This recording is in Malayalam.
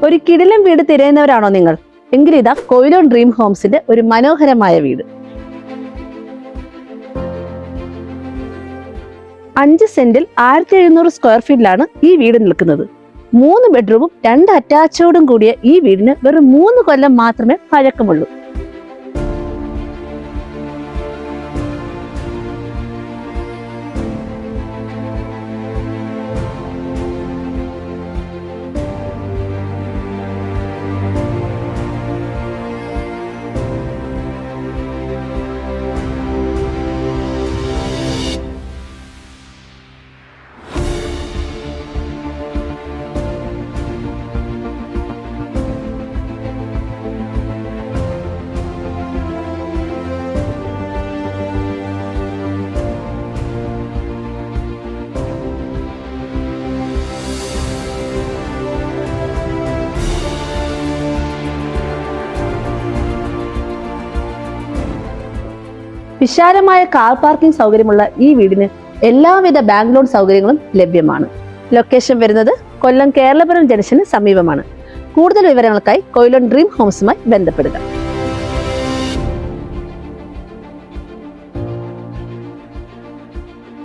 ഒരു കിടിലൻ വീട് തിരയുന്നവരാണോ നിങ്ങൾ? എങ്കിലിതാ കൊയിലോൺ ഡ്രീം ഹോംസിന്റെ ഒരു മനോഹരമായ വീട്. 5 സെന്റിൽ 1700 സ്ക്വയർ ഫീറ്റിലാണ് ഈ വീട് നിൽക്കുന്നത്. 3 ബെഡ്റൂമും 2 അറ്റാച്ചോടും കൂടിയ ഈ വീടിന് വെറും 3 കൊല്ലം മാത്രമേ പഴക്കമുള്ളൂ. വിശാലമായ കാർ പാർക്കിംഗ് സൗകര്യമുള്ള ഈ വീടിന് എല്ലാവിധ ബാങ്ക് ലോൺ സൗകര്യങ്ങളും ലഭ്യമാണ്. ലൊക്കേഷൻ വരുന്നത് കൊല്ലം കേരളപുരം ജംഗ്ഷന് സമീപമാണ്. കൂടുതൽ വിവരങ്ങൾക്കായി കൊയിലോൺ ഡ്രീം ഹോംസുമായി ബന്ധപ്പെടുക.